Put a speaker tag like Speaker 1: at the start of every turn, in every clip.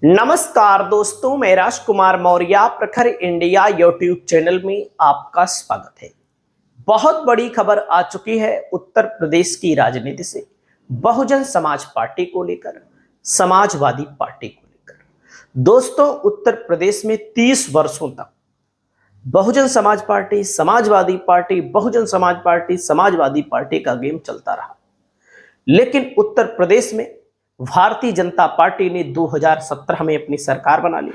Speaker 1: नमस्कार दोस्तों, मैं राजकुमार मौर्य प्रखर इंडिया यूट्यूब चैनल में आपका स्वागत है। बहुत बड़ी खबर आ चुकी है उत्तर प्रदेश की राजनीति से, बहुजन समाज पार्टी को लेकर, समाजवादी पार्टी को लेकर। दोस्तों, उत्तर प्रदेश में 30 वर्षों तक Bahujan Samaj party, Samajwadi party, Bahujan Samaj party, Samajwadi party का गेम चलता रहा। लेकिन उत्तर प्रदेश में भारतीय जनता पार्टी ने 2017 में अपनी सरकार बना ली,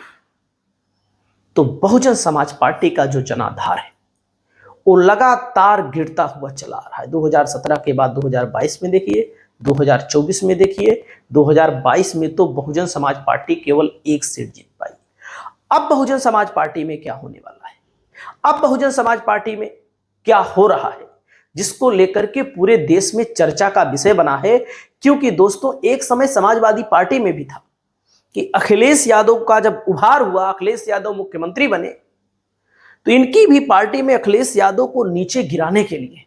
Speaker 1: तो बहुजन समाज पार्टी का जो जनाधार है वो लगातार गिरता हुआ चला आ रहा है। 2017 के बाद 2022 में देखिए, 2024 में देखिए, 2022 में तो बहुजन समाज पार्टी केवल एक सीट जीत पाई। अब बहुजन समाज पार्टी में क्या होने वाला है, अब बहुजन समाज पार्टी में क्या हो रहा है, जिसको लेकर के पूरे देश में चर्चा का विषय बना है। क्योंकि दोस्तों, एक समय समाजवादी पार्टी में भी था कि अखिलेश यादव का जब उभार हुआ, अखिलेश यादव मुख्यमंत्री बने, तो इनकी भी पार्टी में अखिलेश यादव को नीचे गिराने के लिए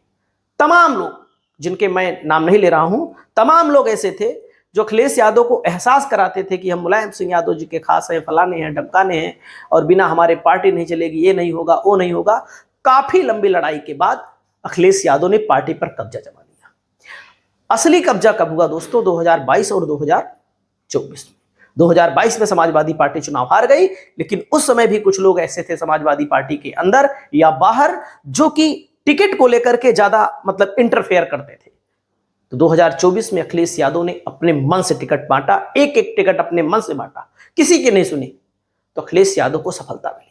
Speaker 1: तमाम लोग, जिनके मैं नाम नहीं ले रहा हूं, तमाम लोग ऐसे थे जो अखिलेश यादव को एहसास कराते थे कि हम मुलायम सिंह यादव जी के खास हैं, फलाने हैं, ढमकाने हैं, और बिना हमारे पार्टी नहीं चलेगी, ये नहीं होगा, वो नहीं होगा। काफी लंबी लड़ाई के बाद अखिलेश यादव ने पार्टी पर कब्जा जमा लिया। असली कब्जा कब हुआ दोस्तों? 2022 और 2024 में। 2022 में समाजवादी पार्टी चुनाव हार गई, लेकिन उस समय भी कुछ लोग ऐसे थे समाजवादी पार्टी के अंदर या बाहर जो कि टिकट को लेकर के ज्यादा इंटरफेयर करते थे। तो 2024 में अखिलेश यादव ने अपने मन से टिकट बांटा, एक एक टिकट अपने मन से बांटा, किसी की नहीं सुनी, तो अखिलेश यादव को सफलता मिली।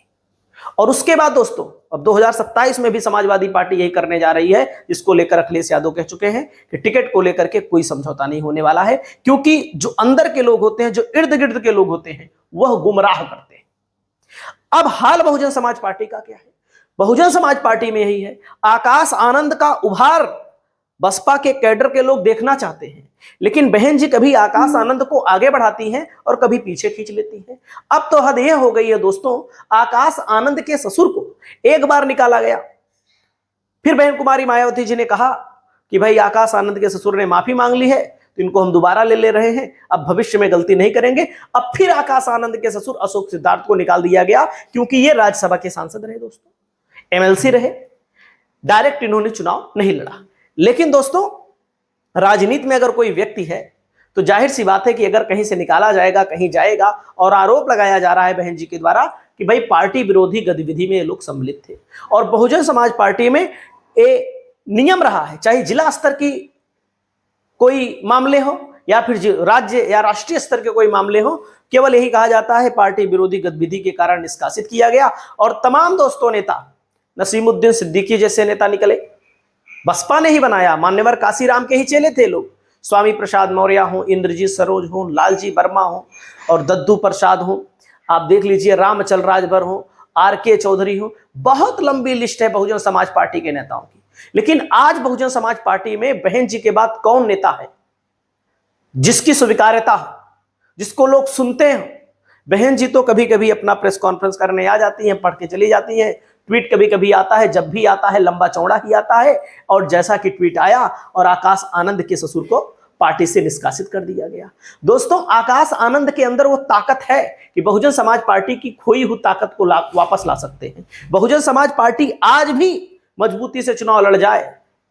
Speaker 1: और उसके बाद दोस्तों, अब 2027 में भी समाजवादी पार्टी यही करने जा रही है, जिसको लेकर अखिलेश यादव कह चुके हैं कि टिकट को लेकर के कोई समझौता नहीं होने वाला है, क्योंकि जो अंदर के लोग होते हैं, जो इर्द गिर्द के लोग होते हैं, वह गुमराह करते हैं। अब हाल बहुजन समाज पार्टी का क्या है? बहुजन समाज पार्टी में यही है, आकाश आनंद का उभार बसपा के कैडर के लोग देखना चाहते हैं, लेकिन बहन जी कभी आकाश आनंद को आगे बढ़ाती हैं और कभी पीछे खींच लेती हैं। अब तो हद यह हो गई है दोस्तों, आकाश आनंद के ससुर को एक बार निकाला गया, फिर बहन कुमारी मायावती जी ने कहा कि भाई आकाश आनंद के ससुर ने माफी मांग ली है, तो इनको हम दोबारा ले रहे हैं, अब भविष्य में गलती नहीं करेंगे। अब फिर आकाश आनंद के ससुर अशोक सिद्धार्थ को निकाल दिया गया, क्योंकि ये राज्यसभा के सांसद रहे दोस्तों, एमएलसी रहे, डायरेक्ट इन्होंने चुनाव नहीं लड़ा। लेकिन दोस्तों, राजनीति में अगर कोई व्यक्ति है तो जाहिर सी बात है कि अगर कहीं से निकाला जाएगा, कहीं जाएगा, और आरोप लगाया जा रहा है बहन जी के द्वारा कि भाई पार्टी विरोधी गतिविधि में ये लोग सम्मिलित थे। और बहुजन समाज पार्टी में ये नियम रहा है, चाहे जिला स्तर की कोई मामले हो या फिर राज्य या राष्ट्रीय स्तर के कोई मामले हो, केवल यही कहा जाता है पार्टी विरोधी गतिविधि के कारण निष्कासित किया गया। और तमाम दोस्तों नेता, नसीमुद्दीन सिद्दीकी जैसे नेता निकले, बसपा ने ही बनाया, मान्यवर काशीराम के ही चेले थे लोग, स्वामी प्रसाद मौर्य हो, इंद्रजीत सरोज हो, लालजी वर्मा हो, और दद्दू प्रसाद हो, आप देख लीजिए, रामचल राजभर हो, आरके चौधरी हो, बहुत लंबी लिस्ट है बहुजन समाज पार्टी के नेताओं की। लेकिन आज बहुजन समाज पार्टी में बहन जी के बाद कौन नेता है जिसकी स्वीकार्यता हो, जिसको लोग सुनते हो? बहन जी तो कभी कभी अपना प्रेस कॉन्फ्रेंस करने आ जाती हैं, पढ़ के चली जाती हैं, ट्वीट कभी कभी आता है, जब भी आता है लंबा चौड़ा ही आता है, और जैसा कि ट्वीट आया और आकाश आनंद के ससुर को पार्टी से निष्कासित कर दिया गया। दोस्तों, आकाश आनंद के अंदर वो ताकत है कि बहुजन समाज पार्टी की खोई हुई ताकत को वापस ला सकते हैं। बहुजन समाज पार्टी आज भी मजबूती से चुनाव लड़ जाए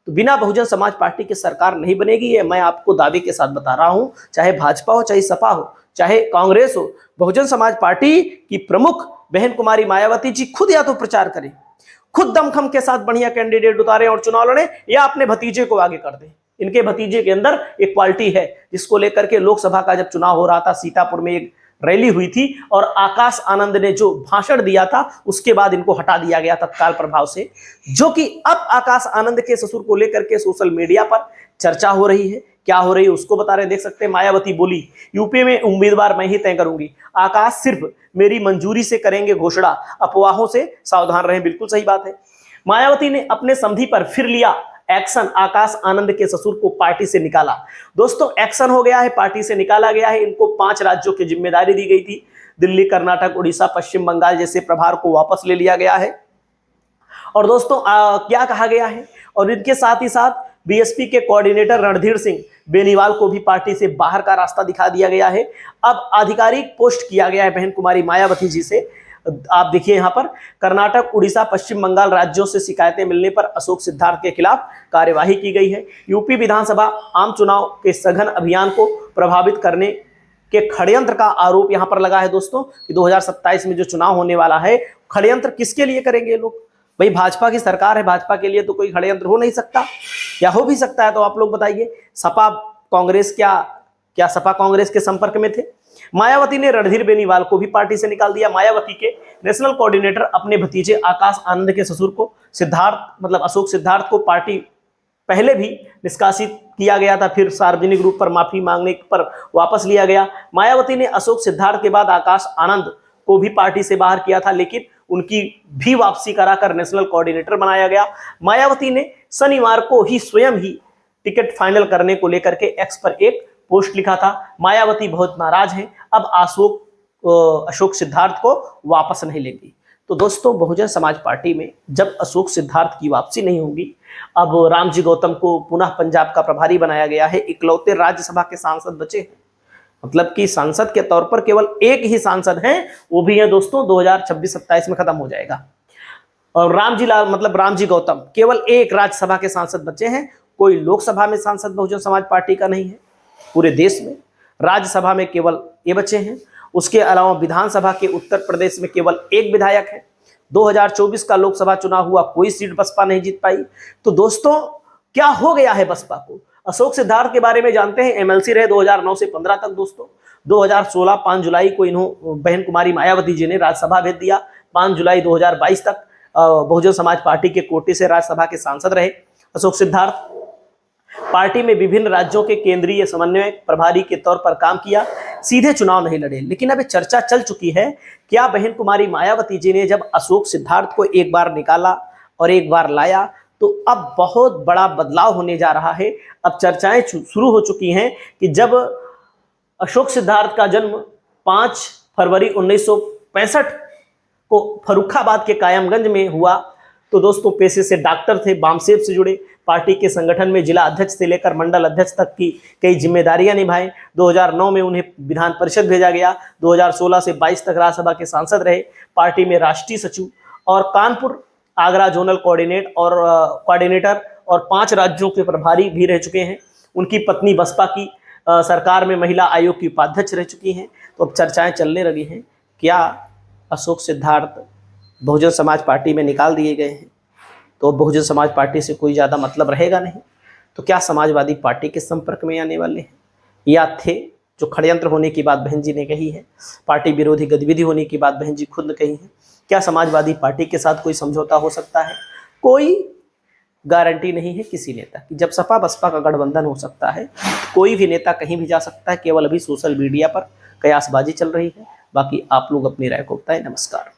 Speaker 1: तो बिना बहुजन समाज पार्टी की सरकार नहीं बनेगी, ये मैं आपको दावे के साथ बता रहा हूं। चाहे भाजपा हो, चाहे सपा हो, चाहे कांग्रेस हो, बहुजन समाज पार्टी की प्रमुख बहन कुमारी मायावती जी खुद या तो प्रचार करें, खुद दमखम के साथ बढ़िया कैंडिडेट उतारें और चुनाव लड़ें, या अपने भतीजे को आगे कर दें। इनके भतीजे के अंदर एक क्वालिटी है, जिसको लेकर के लोकसभा का जब चुनाव हो रहा था, सीतापुर में एक रैली हुई थी और आकाश आनंद ने जो भाषण दिया था, उसके बाद इनको हटा दिया गया तत्काल प्रभाव से, जो कि अब आकाश आनंद के ससुर को लेकर के सोशल मीडिया पर चर्चा हो रही है। क्या हो रही है उसको बता रहे, देख सकते हैं। मायावती बोली, यूपी में उम्मीदवार मैं ही तय करूंगी, आकाश सिर्फ मेरी मंजूरी से करेंगे घोषणा, अफवाहों से सावधान रहें। बिल्कुल सही बात है। मायावती ने अपने संधि पर फिर लिया एक्शन, आकाश आनंद के ससुर को पार्टी से निकाला। दोस्तों, एक्शन हो गया है, पार्टी से निकाला गया है। इनको 5 राज्यों की जिम्मेदारी दी गई थी, दिल्ली, कर्नाटक, उड़ीसा, पश्चिम बंगाल जैसे प्रभार को वापस ले लिया गया है। और दोस्तों क्या कहा गया है, और इनके साथ ही साथ बीएसपी के कोऑर्डिनेटर रणधीर सिंह बेनीवाल को भी पार्टी से बाहर का रास्ता दिखा दिया गया है। अब आधिकारिक पोस्ट किया गया है बहन कुमारी मायावती जी से। आप देखिए यहाँ पर, कर्नाटक, उड़ीसा, पश्चिम बंगाल राज्यों से शिकायतें मिलने पर अशोक सिद्धार्थ के खिलाफ कार्यवाही की गई है। यूपी विधानसभा आम चुनाव के सघन अभियान को प्रभावित करने के षड्यंत्र का आरोप यहां पर लगा है दोस्तों कि 2027 में जो चुनाव होने वाला है, षड्यंत्र किसके लिए करेंगे ये लोग? भाई भाजपा की सरकार है, भाजपा के लिए तो कोई षड्यंत्र हो नहीं सकता, या हो भी सकता है तो आप लोग बताइए। सपा कांग्रेस क्या सपा कांग्रेस के संपर्क में थे? मायावती ने रणधीर बेनीवाल को भी पार्टी से निकाल दिया। मायावती के नेशनल कोऑर्डिनेटर अपने भतीजे आकाश आनंद के ससुर को अशोक सिद्धार्थ को पार्टी पहले भी निष्कासित किया गया था, फिर सार्वजनिक रूप पर माफी मांगने पर वापस लिया गया। मायावती ने अशोक सिद्धार्थ के बाद आकाश आनंद को भी पार्टी से बाहर किया था, लेकिन उनकी भी वापसी कराकर नेशनल कोऑर्डिनेटर बनाया गया। मायावती ने शनिवार को ही स्वयं ही टिकट फाइनल करने को लेकर के एक्स पर एक पोस्ट लिखा था। मायावती बहुत नाराज हैं, अब अशोक सिद्धार्थ को वापस नहीं लेंगी। तो दोस्तों, बहुजन समाज पार्टी में जब अशोक सिद्धार्थ की वापसी नहीं होगी, अब रामजी गौतम को पुनः पंजाब का प्रभारी बनाया गया है। इकलौते राज्यसभा के सांसद बचे हैं, मतलब कि सांसद के तौर पर केवल एक ही सांसद हैं, वो भी है दोस्तों 2026-27 में खत्म हो जाएगा। और रामजी गौतम केवल एक राज्यसभा के सांसद बचे हैं, कोई लोकसभा में सांसद बहुजन समाज पार्टी का नहीं है पूरे देश में। राज्यसभा में केवल ये बचे हैं। उसके अलावा विधानसभा के उत्तर प्रदेश में केवल एक विधायक है। 2024 का लोकसभा चुनाव हुआ, कोई सीट बसपा नहीं जीत पाई। तो दोस्तों, क्या हो गया है बसपा को? अशोक सिद्धार्थ के बारे में जानते हैं। एमएलसी रहे 2009 से 15 तक दोस्तों। 2016 5 जुलाई को बहन कुमारी मायावती जी ने राज्यसभा भेज दिया। 5 जुलाई 2022 तक बहुजन समाज पार्टी के कोटे से राज्यसभा के सांसद रहे अशोक सिद्धार्थ। पार्टी में विभिन्न राज्यों के केंद्रीय समन्वय प्रभारी के तौर पर काम किया, सीधे चुनाव नहीं लड़े। लेकिन अब चर्चा चल चुकी है, क्या बहन कुमारी मायावती जी ने जब अशोक सिद्धार्थ को एक बार निकाला और एक बार लाया, तो अब बहुत बड़ा बदलाव होने जा रहा है। अब चर्चाएं शुरू हो चुकी हैं कि जब अशोक सिद्धार्थ का जन्म 5 फरवरी 1965 को फर्रुखाबाद के कायमगंज में हुआ, तो दोस्तों पेशे से डॉक्टर थे, बामसेब से जुड़े, पार्टी के संगठन में जिला अध्यक्ष से लेकर मंडल अध्यक्ष तक की कई जिम्मेदारियां निभाई। 2009 में उन्हें विधान परिषद भेजा गया। 2016 से 22 तक राज्यसभा के सांसद रहे। पार्टी में राष्ट्रीय सचिव और कानपुर आगरा जोनल कोऑर्डिनेटर और 5 राज्यों के प्रभारी भी रह चुके हैं। उनकी पत्नी बसपा की सरकार में महिला आयोग की उपाध्यक्ष रह चुकी हैं। तो अब चर्चाएं चलने लगी हैं, क्या अशोक सिद्धार्थ बहुजन समाज पार्टी में निकाल दिए गए हैं तो बहुजन समाज पार्टी से कोई ज़्यादा मतलब रहेगा नहीं? तो क्या समाजवादी पार्टी के संपर्क में आने वाले हैं, या थे जो षड्यंत्र होने की बात बहन जी ने कही है, पार्टी विरोधी गतिविधि होने की बात बहन जी खुद कही है? क्या समाजवादी पार्टी के साथ कोई समझौता हो सकता है? कोई गारंटी नहीं है किसी नेता की। जब सपा बसपा का गठबंधन हो सकता है, कोई भी नेता कहीं भी जा सकता है। केवल अभी सोशल मीडिया पर कयासबाजी चल रही है। बाकी आप लोग अपनी राय को बताएं। नमस्कार।